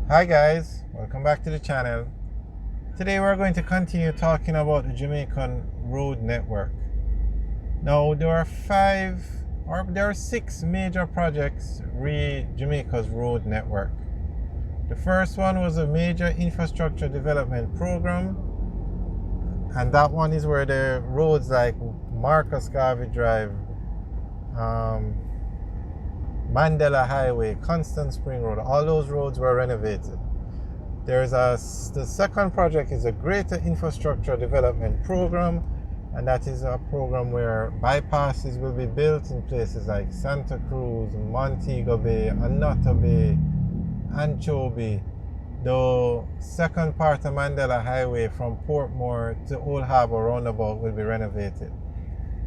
Hi guys, welcome back to the channel. Today we're going to continue talking about the Jamaican road network. Now there are six major projects re Jamaica's road network. The first one was a major infrastructure development program, and that one is where the roads like Marcus Garvey Drive, Mandela Highway, Constant Spring Road, all those roads were renovated. The second project is a greater infrastructure development program, and that is a program where bypasses will be built in places like Santa Cruz, Montego Bay, Montego Bay, Anchovy. The second part of Mandela Highway from Portmore to Old Harbour Roundabout will be renovated.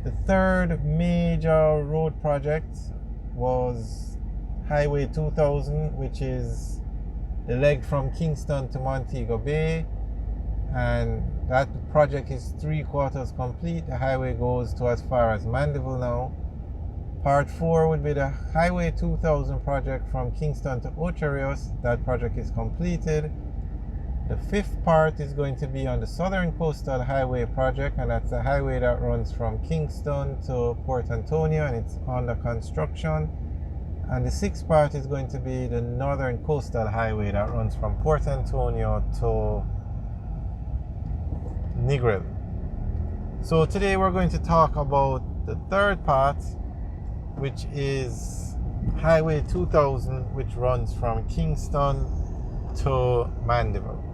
The third major road project was Highway 2000, which is the leg from Kingston to Montego Bay, and that project is 3/4 complete. The highway goes to as far as Mandeville now. Part 4 would be the Highway 2000 project from Kingston to Ocho Rios. That project is completed. The fifth part is going to be on the Southern Coastal Highway project, and that's a highway that runs from Kingston to Port Antonio, and it's under construction. And the sixth part is going to be the Northern Coastal Highway that runs from Port Antonio to Negril. So today we're going to talk about the third part, which is Highway 2000, which runs from Kingston to Mandeville.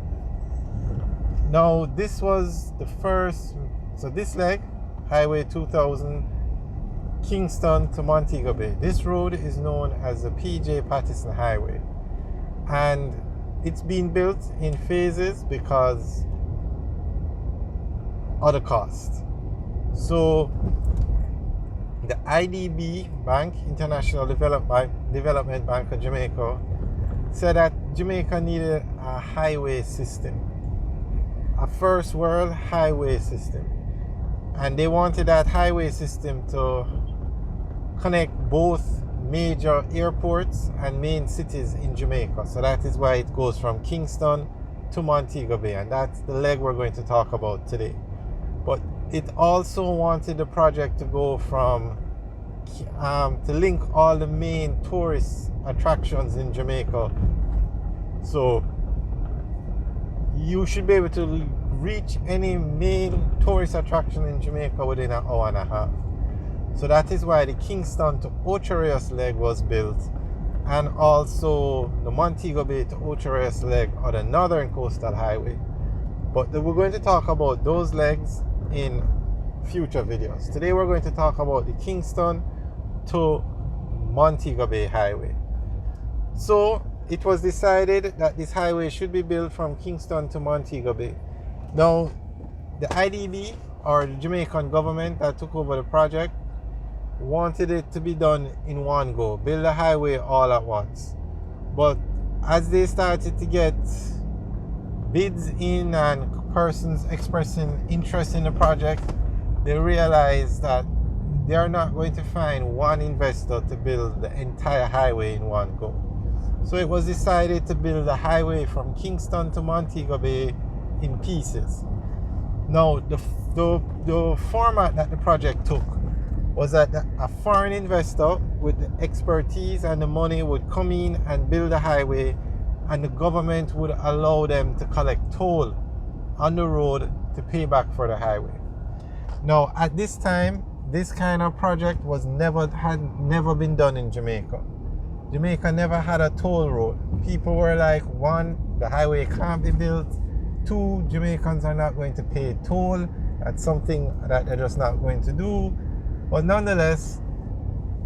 Now this was the first, so this leg, Highway 2000, Kingston to Montego Bay. This road is known as the Pj Patterson Highway, and it's been built in phases because of the cost. So the IDB Bank, International Development Bank of Jamaica, said that Jamaica needed a highway system, a first world highway system, and they wanted that highway system to connect both major airports and main cities in Jamaica. So that is why it goes from Kingston to Montego Bay, and that's the leg we're going to talk about today. But it also wanted the project to go from to link all the main tourist attractions in Jamaica. So you should be able to reach any main tourist attraction in Jamaica within an hour and a half. So that is why the Kingston to Ocho Rios leg was built, and also the Montego Bay to Ocho Rios leg or the Northern Coastal Highway. But we're going to talk about those legs in future videos. Today we're going to talk about the Kingston to Montego Bay Highway. So it was decided that this highway should be built from Kingston to Montego Bay. Now the IDB, or the Jamaican government that took over the project, wanted it to be done in one go, build a highway all at once. But as they started to get bids in and persons expressing interest in the project, they realized that they are not going to find one investor to build the entire highway in one go. So it was decided to build a highway from Kingston to Montego Bay in pieces. Now the format that the project took was that a foreign investor with the expertise and the money would come in and build a highway, and the government would allow them to collect toll on the road to pay back for the highway. Now at this time, this kind of project had never been done in Jamaica. Jamaica never had a toll road. People were like, one, the highway can't be built. Two, Jamaicans are not going to pay toll. That's something that they're just not going to do. But nonetheless,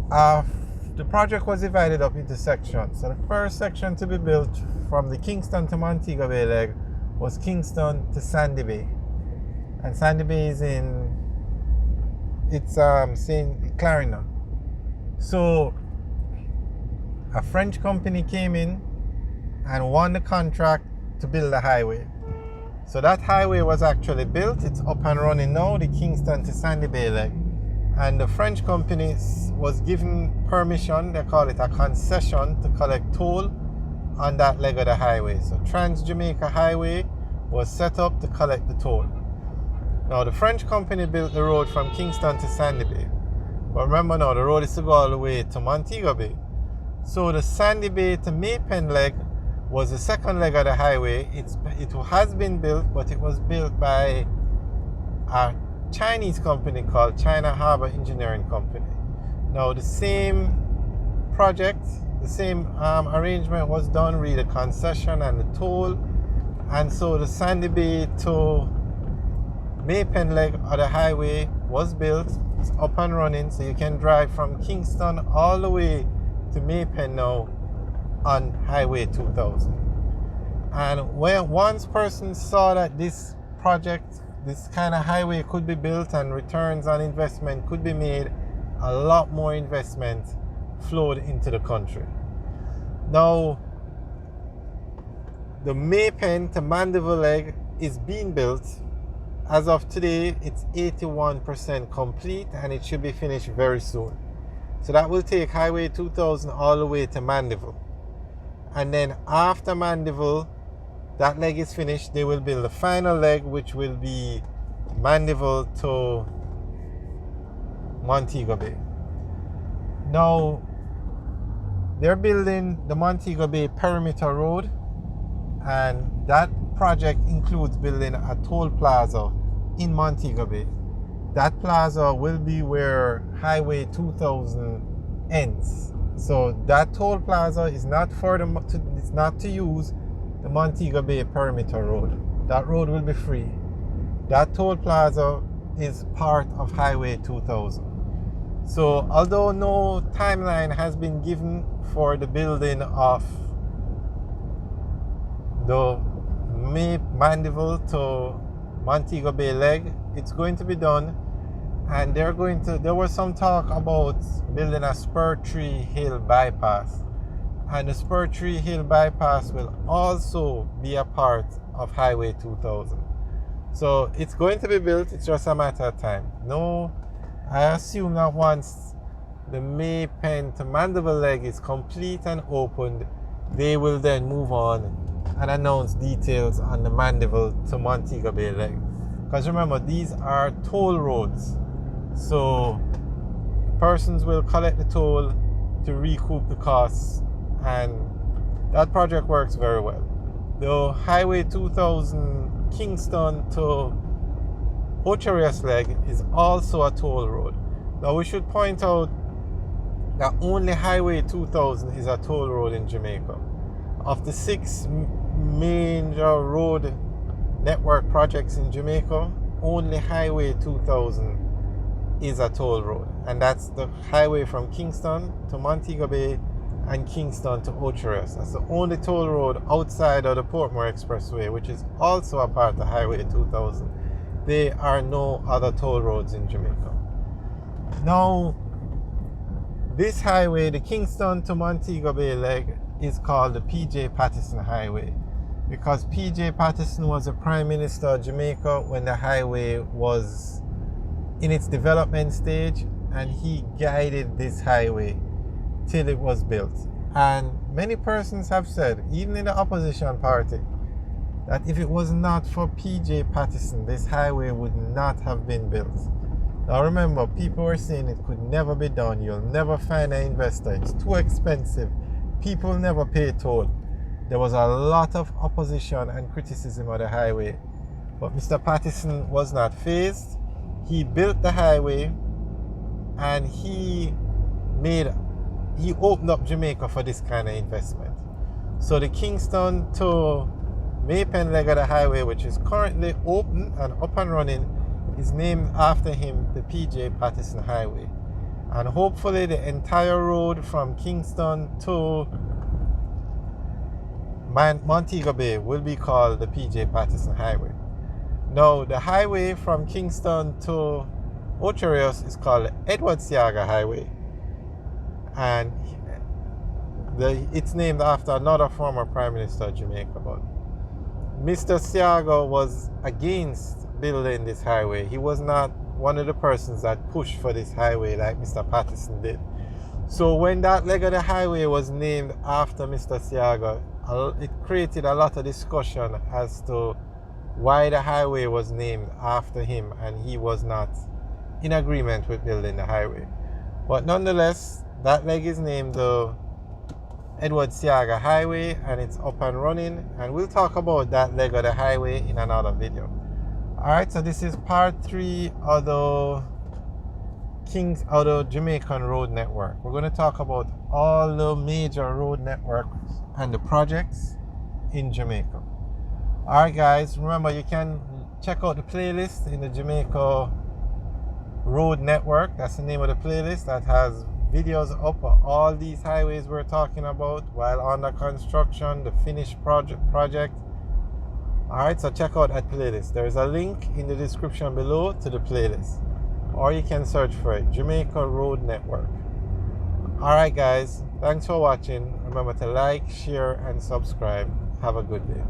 the project was divided up into sections. So the first section to be built from the Kingston to Montego Bay leg was Kingston to Sandy Bay. And Sandy Bay is in St. Clarina. So a French company came in and won the contract to build the highway. So that highway was actually built. It's up and running now, the Kingston to Sandy Bay leg. And the French company was given permission, they call it a concession, to collect toll on that leg of the highway. So Trans-Jamaica Highway was set up to collect the toll. Now the French company built the road from Kingston to Sandy Bay. But remember now, the road is to go all the way to Montego Bay. So the Sandy Bay to Maypen leg was the second leg of the highway. It has been built, but it was built by a Chinese company called China Harbour Engineering Company. Now the same project, the same arrangement was done, really, the concession and the toll. And so the Sandy Bay to Maypen leg of the highway was built. It's up and running, so you can drive from Kingston all the way to Maypen now on Highway 2000. And when once person saw that this project, this kind of highway could be built and returns on investment could be made, a lot more investment flowed into the country. Now, the Maypen to Mandeville leg is being built. As of today, it's 81% complete and it should be finished very soon. So that will take Highway 2000 all the way to Mandeville. And then after Mandeville, that leg is finished, they will build the final leg, which will be Mandeville to Montego Bay. Now, they're building the Montego Bay Perimeter Road, and that project includes building a toll plaza in Montego Bay. That plaza will be where Highway 2000 ends. So that toll plaza is not it's not to use the Montego Bay Perimeter Road. That road will be free. That toll plaza is part of Highway 2000. So although no timeline has been given for the building of the Mandeville to Montego Bay leg, it's going to be done. And there was some talk about building a Spur Tree Hill bypass. And the Spur Tree Hill bypass will also be a part of Highway 2000. So it's going to be built, it's just a matter of time. No, I assume that once the Maypen to Mandeville leg is complete and opened, they will then move on and announce details on the Mandeville to Montego Bay leg. Because remember, these are toll roads. So persons will collect the toll to recoup the costs, and that project works very well. The Highway 2000 Kingston to Ocherius leg is also a toll road. Now we should point out that only Highway 2000 is a toll road in Jamaica. Of the 6 major road network projects in Jamaica, only Highway 2000 is a toll road, and that's the highway from Kingston to Montego Bay and Kingston to Ocherius. That's the only toll road outside of the Portmore Expressway, which is also a part of Highway 2000. There are no other toll roads in Jamaica. Now, this highway, the Kingston to Montego Bay leg, is called the Pj Patterson Highway because Pj Patterson was the Prime Minister of Jamaica when the highway was in its development stage, and he guided this highway till it was built. And many persons have said, even in the opposition party, that if it was not for Pj Patterson, this highway would not have been built. Now remember, people were saying it could never be done, you'll never find an investor, it's too expensive, people never pay toll. There was a lot of opposition and criticism of the highway, but Mr. Patterson was not fazed. He built the highway, and he opened up Jamaica for this kind of investment. So the Kingston to Maypen leg of the highway, which is currently open and up and running, is named after him, the Pj Patterson Highway. And hopefully the entire road from Kingston to Montego Bay will be called the Pj Patterson Highway. Now, the highway from Kingston to Ocherius is called the Edward Seaga Highway. And it's named after another former Prime Minister of Jamaica. But Mr. Seaga was against building this highway. He was not one of the persons that pushed for this highway like Mr. Patterson did. So when that leg of the highway was named after Mr. Seaga, it created a lot of discussion as to why the highway was named after him, and he was not in agreement with building the highway. But nonetheless, that leg is named the Edward Seaga Highway, and it's up and running, and we'll talk about that leg of the highway in another video. Alright, so this is part 3 of the Jamaican road network. We're going to talk about all the major road networks and the projects in Jamaica. Alright guys, remember you can check out the playlist in the Jamaica Road Network. That's the name of the playlist that has videos up of all these highways we're talking about while under construction, the finished project. Alright, so check out that playlist. There is a link in the description below to the playlist, or you can search for it, Jamaica Road Network. Alright guys, thanks for watching. Remember to like, share and subscribe. Have a good day.